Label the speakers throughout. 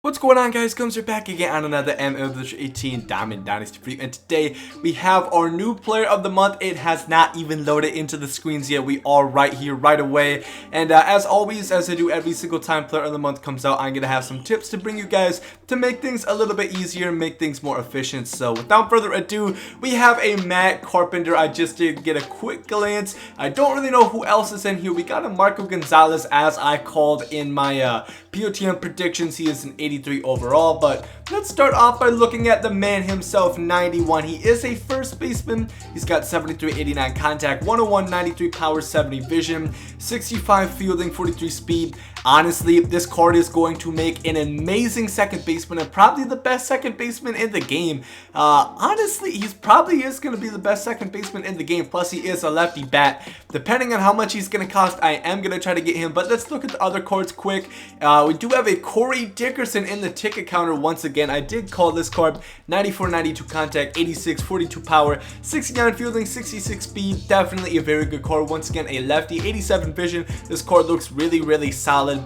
Speaker 1: What's going on, guys? Gomes are back again on another MLB The Show 18 Diamond Dynasty preview, and today we have our new player of the month. It has not even loaded into the screens yet. We are right here right away, and as always, as I do every single time player of the month comes out, I'm gonna have some tips to bring you guys to make things a little bit easier, make things more efficient. So without further ado, we have a Matt Carpenter. I just did get a quick glance. I don't really know who else is in here. We got a Marco Gonzalez, as I called in my POTM predictions. He is an 83 overall, but let's start off by looking at the man himself, 91. He is a first baseman. He's got 73, 89 contact, 101, 93 power, 70 vision, 65 fielding, 43 speed. Honestly, this card is going to make an amazing second baseman and probably the best second baseman in the game. Honestly, he's probably is going to be the best second baseman in the game. Plus, he is a lefty bat. Depending on how much he's going to cost, I am going to try to get him. But let's look at the other cards quick. We do have a Corey Dickerson in the ticket counter once again. I did call this card 94, 92 contact, 86, 42 power, 69 fielding, 66 speed. Definitely a very good card. Once again, a lefty, 87 vision. This card looks really, really solid.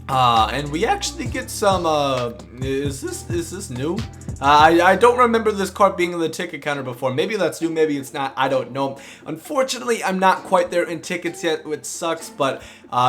Speaker 1: And we actually get some, is this new? I don't remember this card being in the ticket counter before. Maybe that's new, maybe it's not, I don't know. Unfortunately, I'm not quite there in tickets yet, which sucks, but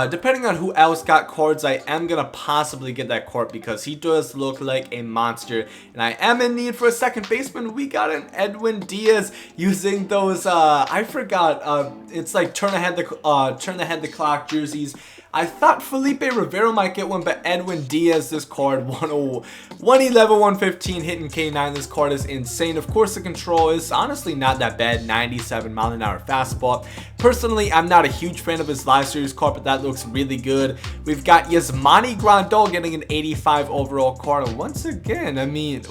Speaker 1: depending on who else got cards, I am gonna possibly get that card because he does look like a monster. And I am in need for a second baseman. We got an Edwin Diaz using those, I forgot, it's like turn ahead the clock jerseys. I thought Felipe Rivero might get one, but Edwin Diaz, this card, 111, 115, hitting K9. This card is insane. Of course, the control is honestly not that bad, 97 mile an hour fastball. Personally, I'm not a huge fan of his live series card, but that looks really good. We've got Yasmani Grandal getting an 85 overall card. And once again, I mean,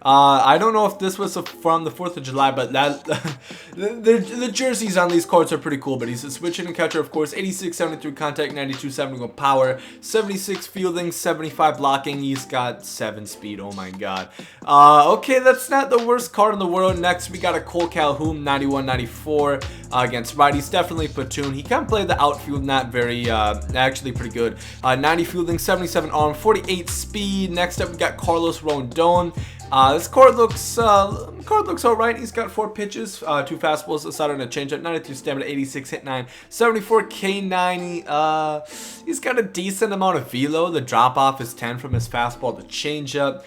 Speaker 1: I don't know if this was from the 4th of July, but that the jerseys on these cards are pretty cool. But he's a switch hitting catcher, of course. 86, 73 contact, 92, 71 power, 76 fielding, 75 blocking. He's got 7 speed. Oh my god. Okay, that's not the worst card in the world. Next, we got a Cole Calhoun, 91, 94 against righties. Definitely platoon. He can play the outfield, not very, actually pretty good. 90 fielding, 77 arm, 48 speed. Next up, we got Carlos Rondon. This card looks alright. He's got 4 pitches, 2 fastballs, a slider, and a changeup. 93 stamina, 86 hit 9, 74 K9. He's got a decent amount of velo. The drop off is 10 from his fastball to changeup.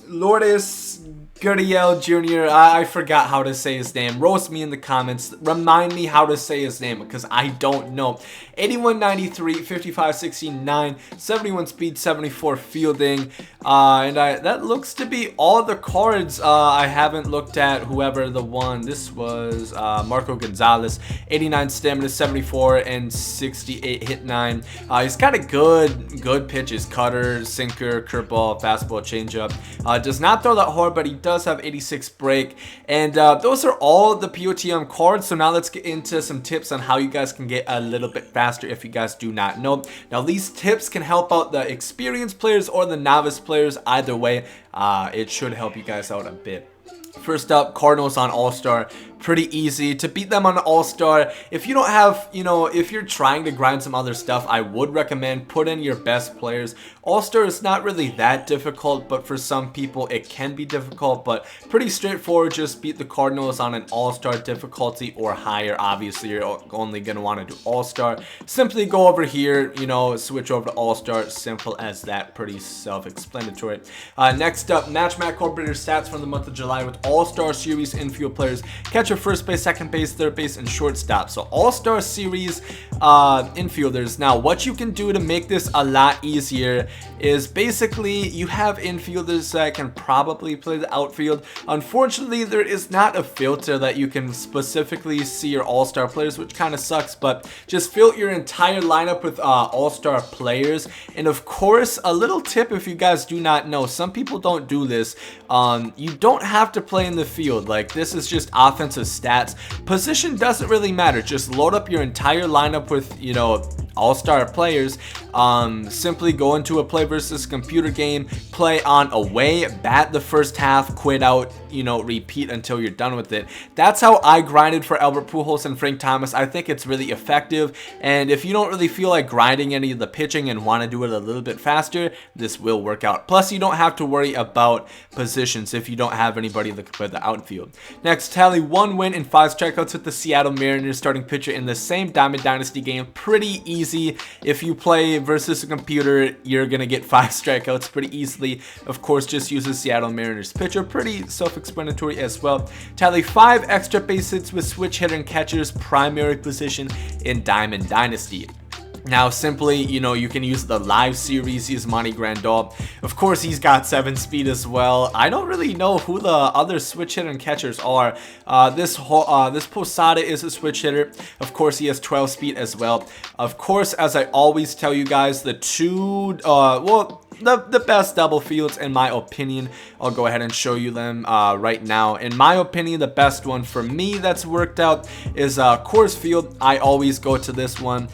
Speaker 1: Lourdes Gurriel Jr. I forgot how to say his name. Roast me in the comments. Remind me how to say his name because I don't know. 81, 93, 55, 69, 71 speed, 74 fielding. And that looks to be all the cards. I haven't looked at whoever the one. This was Marco Gonzalez. 89 stamina, 74, and 68 hit 9. He's got a good pitches. Cutter, sinker, curveball, fastball, changeup. Does not throw that hard, but he does have 86 break. And those are all the POTM cards. So now let's get into some tips on how you guys can get a little bit faster if you guys do not know. Now these tips can help out the experienced players or the novice players. Either way, it should help you guys out a bit. First up, Cardinals on All-Star. Pretty easy to beat them on All-Star. If you don't have, if you're trying to grind some other stuff, I would recommend put in your best players. All-Star is not really that difficult, but for some people it can be difficult, but pretty straightforward. Just beat the Cardinals on an All-Star difficulty or higher. Obviously, you're only going to want to do All-Star. Simply go over here, switch over to All-Star. Simple as that. Pretty self-explanatory. Next up, match Matt Carpenter's stats from the month of July with All-Star Series infield players. Catcher, first base, second base, third base, and shortstop. So All-Star Series infielders. Now, what you can do to make this a lot easier is basically you have infielders that can probably play the outfield. Unfortunately, there is not a filter that you can specifically see your All-Star players, which kind of sucks, but just fill your entire lineup with All-Star players. And of course, a little tip if you guys do not know, some people don't do this. You don't have to play in the field. Like, this is just offensive stats. Position doesn't really matter. Just load up your entire lineup with, all-star players, simply go into a play versus computer game, play on away, bat the first half, quit out, you know, repeat until you're done with it. That's how I grinded for Albert Pujols and Frank Thomas. I think it's really effective, and if you don't really feel like grinding any of the pitching and want to do it a little bit faster, this will work out. Plus, you don't have to worry about positions if you don't have anybody that can play the outfield. Next, tally 1 win and 5 strikeouts with the Seattle Mariners starting pitcher in the same Diamond Dynasty game. Pretty easy. If you play versus a computer, you're gonna get 5 strikeouts pretty easily. Of course, just use the Seattle Mariners pitcher. Pretty self-explanatory as well. Tally 5 extra base hits with switch hitter and catcher's primary position in Diamond Dynasty. Now, simply, you know, you can use the live series, use Monty Grandal. Of course, he's got 7 speed as well. I don't really know who the other switch hitter and catchers are. This Posada is a switch hitter. Of course, he has 12 speed as well. Of course, as I always tell you guys, the best double fields, in my opinion, I'll go ahead and show you them right now. In my opinion, the best one for me that's worked out is Coors Field. I always go to this one.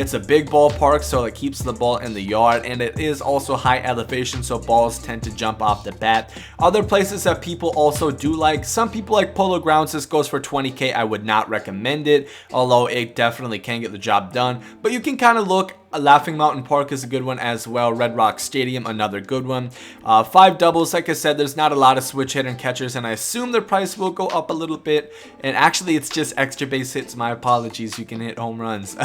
Speaker 1: It's a big ballpark, so it keeps the ball in the yard, and it is also high elevation, so balls tend to jump off the bat. Other places that people also do like, some people like Polo Grounds. This goes for 20K. I would not recommend it, although it definitely can get the job done. But you can kind of look. Laughing Mountain Park is a good one as well. Red Rock Stadium, another good one. 5 doubles. Like I said, there's not a lot of switch hitter and catchers, and I assume the price will go up a little bit. And actually, it's just extra base hits. My apologies. You can hit home runs.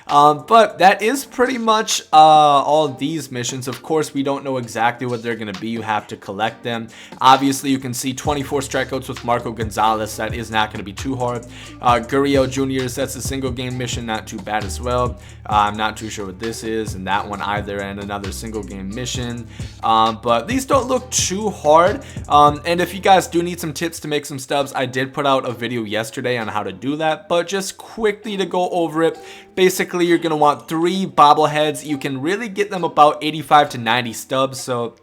Speaker 1: But that is pretty much all these missions. Of course, we don't know exactly what they're going to be. You have to collect them. Obviously, you can see 24 strikeouts with Marco Gonzalez. That is not going to be too hard. Gurriel Jr.'s, that's a single game mission. Not too bad as well. I'm not too sure what this is, and that one either, and another single game mission. But these don't look too hard. And if you guys do need some tips to make some stubs, I did put out a video yesterday on how to do that. But just quickly to go over it, basically you're going to want 3 bobbleheads. You can really get them about 85 to 90 stubs, so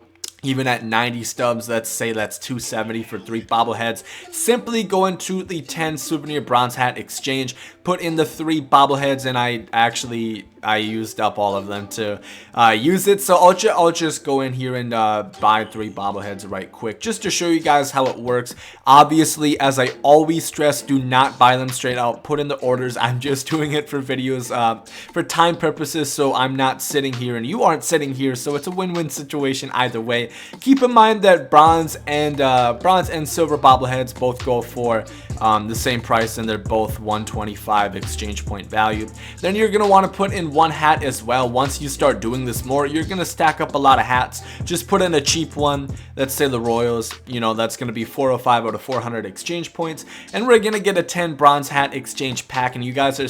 Speaker 1: even at 90 stubs, let's say that's $270 for 3 bobbleheads. Simply go into the 10 souvenir bronze hat exchange, put in the 3 bobbleheads, and I used up all of them to use it. So I'll just go in here and buy 3 bobbleheads right quick, just to show you guys how it works. Obviously, as I always stress, do not buy them straight out. Put in the orders. I'm just doing it for videos, for time purposes, so I'm not sitting here and you aren't sitting here, so it's a win-win situation either way. Keep in mind that bronze and silver bobbleheads both go for the same price, and they're both 125 exchange point value. Then you're gonna want to put in 1 hat as well. Once you start doing this more, you're gonna stack up a lot of hats. Just put in a cheap one. Let's say the Royals, you know, that's gonna be 405 out of 400 exchange points, and we're gonna get a 10 bronze hat exchange pack. And you guys are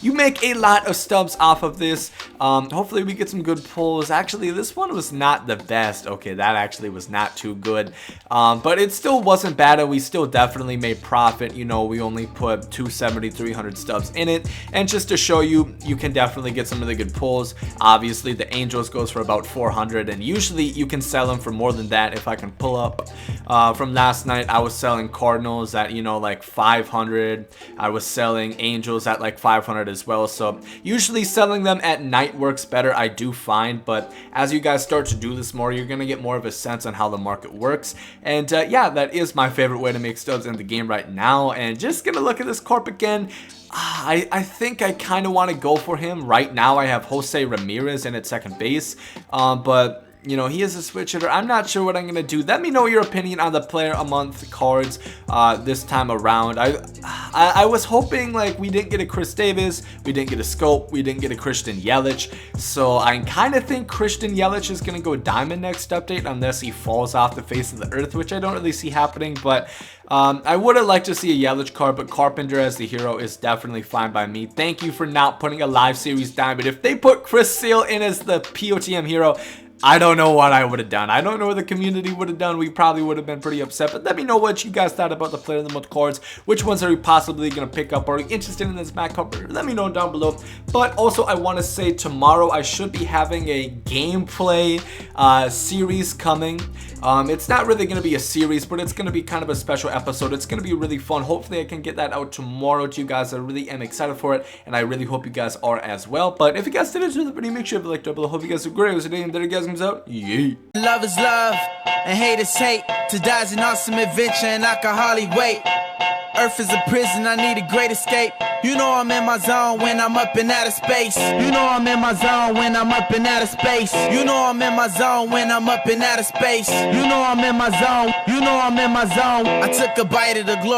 Speaker 1: you make a lot of stubs off of this. Hopefully we get some good pulls. Actually, this one was not the best. Okay, that actually was not too good, but it still wasn't bad, and we still definitely made profit. You know, we only put 270, 300 stubs in it, and just to show you, you can definitely get some really good pulls. Obviously, the Angels goes for about 400, and usually you can sell them for more than that. If I can pull up from last night, I was selling Cardinals at, you know, like 500. I was selling Angels at like 500 as well. So usually selling them at night works better, I do find. But as you guys start to do this more, you're gonna get more of a sense on how the market works. And yeah, that is my favorite way to make stubs in the game right now. And just gonna look at this corp again. I think I kind of want to go for him. Right now I have Jose Ramirez in at second base, but you know, he is a switch hitter. I'm not sure what I'm going to do. Let me know your opinion on the player a month cards this time around. I was hoping, like, we didn't get a Chris Davis, we didn't get a Scope, we didn't get a Christian Yelich. So I kind of think Christian Yelich is going to go diamond next update unless he falls off the face of the earth, which I don't really see happening. But I would have liked to see a Yelich card, but Carpenter as the hero is definitely fine by me. Thank you for not putting a live series diamond. If they put Chris Sale in as the POTM hero, I don't know what I would have done. I don't know what the community would have done. We probably would have been pretty upset. But let me know what you guys thought about the player of the month cards. Which ones are you possibly going to pick up? Are you interested in this Matt Carpenter? Let me know down below. But also, I want to say tomorrow I should be having a gameplay series coming. It's not really going to be a series, but it's going to be kind of a special episode. It's going to be really fun. Hopefully I can get that out tomorrow to you guys. I really am excited for it, and I really hope you guys are as well. But if you guys did enjoy the video, make sure to like down below. Hope you guys are great. Today, and there you guys comes out. Yay.
Speaker 2: Love is love, and hate is hate. To die is an awesome adventure, and I can hardly wait. Earth is a prison, I need a great escape. You know I'm in my zone when I'm up in outer space. You know I'm in my zone when I'm up in outer space. You know I'm in my zone when I'm up in outer space. You know I'm in my zone. You know I'm in my zone. I took a bite of the glory.